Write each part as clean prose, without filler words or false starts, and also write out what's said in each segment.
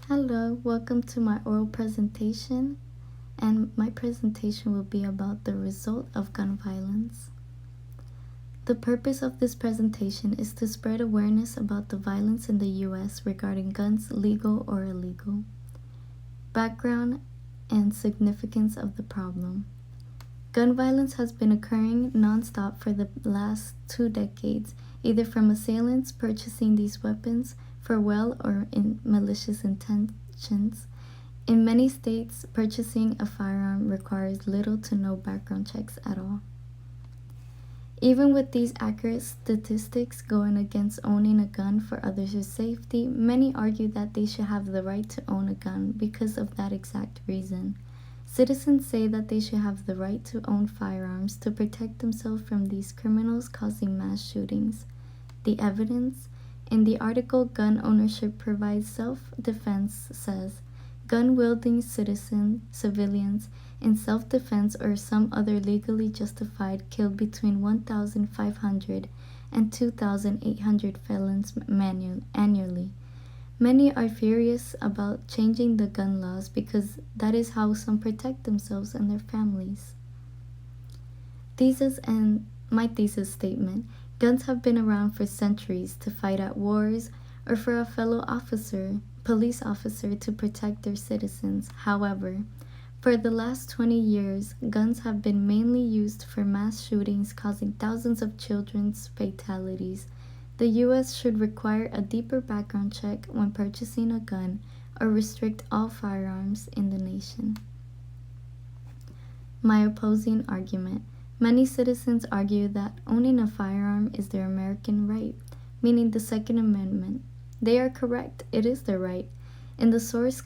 Hello, welcome to my oral presentation, and my presentation will be about the result of gun violence. The purpose of this presentation is to spread awareness about the violence in the U.S. regarding guns, legal or illegal, background and significance of the problem. Gun violence has been occurring non-stop for the last 2 decades, either from assailants purchasing these weapons for well or in malicious intentions. In many states, purchasing a firearm requires little to no background checks at all. Even with these accurate statistics going against owning a gun for others' safety, many argue that they should have the right to own a gun because of that exact reason. Citizens say that they should have the right to own firearms to protect themselves from these criminals causing mass shootings. The evidence in the article Gun Ownership Provides Self-Defense says, gun-wielding civilians in self-defense or some other legally justified killed between 1,500 and 2,800 felons annually. Many are furious about changing the gun laws because that is how some protect themselves and their families. My thesis statement: guns have been around for centuries to fight at wars or for a fellow police officer to protect their citizens. However, for the last 20 years, guns have been mainly used for mass shootings causing thousands of children's fatalities. The U.S. should require a deeper background check when purchasing a gun or restrict all firearms in the nation. My opposing argument: many citizens argue that owning a firearm is their American right, meaning the Second Amendment. They are correct, it is their right. In the source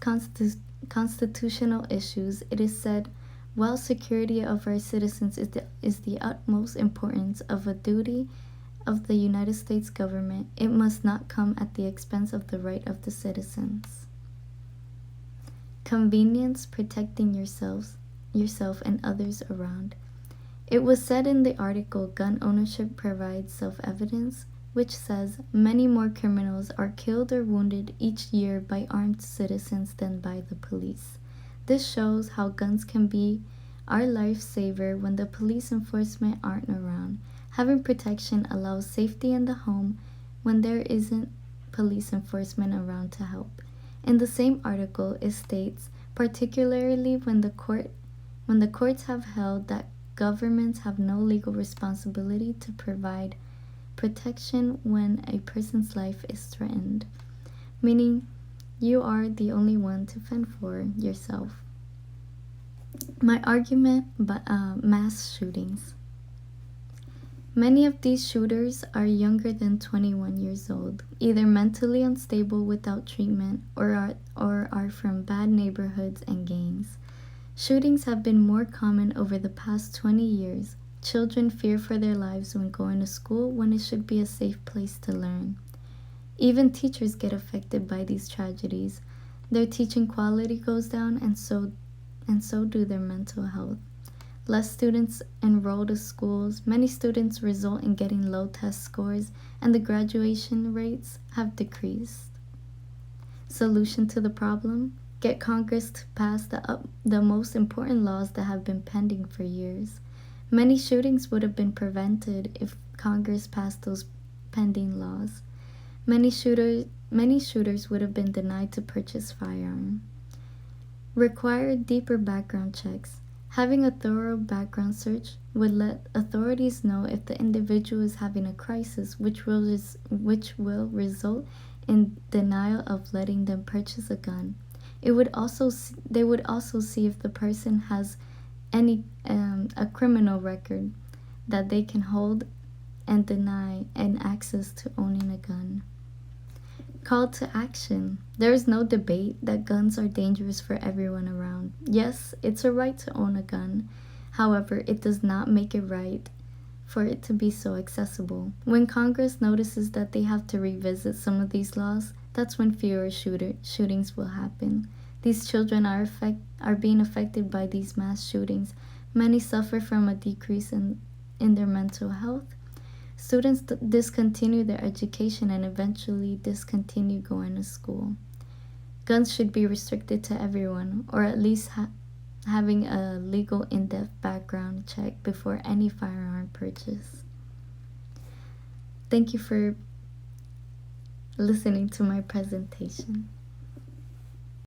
Constitutional Issues, it is said, while security of our citizens is the utmost importance of a duty of the United States government, it must not come at the expense of the right of the citizens. Convenience: protecting yourself and others around. It was said in the article Gun Ownership Provides Self-Evidence, which says many more criminals are killed or wounded each year by armed citizens than by the police. This shows how guns can be our lifesaver when the police enforcement aren't around. Having protection allows safety in the home when there isn't police enforcement around to help. In the same article, it states, particularly when the courts have held that governments have no legal responsibility to provide protection when a person's life is threatened, meaning you are the only one to fend for yourself. My argument: mass shootings. Many of these shooters are younger than 21 years old, either mentally unstable without treatment or are from bad neighborhoods and gangs. Shootings have been more common over the past 20 years. Children fear for their lives when going to school when it should be a safe place to learn. Even teachers get affected by these tragedies. Their teaching quality goes down and so do their mental health. Less students enroll to schools. Many students result in getting low test scores, and the graduation rates have decreased. Solution to the problem: get Congress to pass the most important laws that have been pending for years. Many shootings would have been prevented if Congress passed those pending laws. Many shooters would have been denied to purchase firearms. Require deeper background checks. Having a thorough background search would let authorities know if the individual is having a crisis, which will result in denial of letting them purchase a gun. They would also see if the person has a criminal record that they can hold and deny an access to owning a gun. Call to action: there is no debate that guns are dangerous for everyone around. Yes, it's a right to own a gun. However, it does not make it right for it to be so accessible. When Congress notices that they have to revisit some of these laws, that's when fewer shootings will happen. These children are being affected by these mass shootings. Many suffer from a decrease in their mental health. Students discontinue their education and eventually discontinue going to school. Guns should be restricted to everyone, or at least having a legal in-depth background check before any firearm purchase. Thank you for listening to my presentation.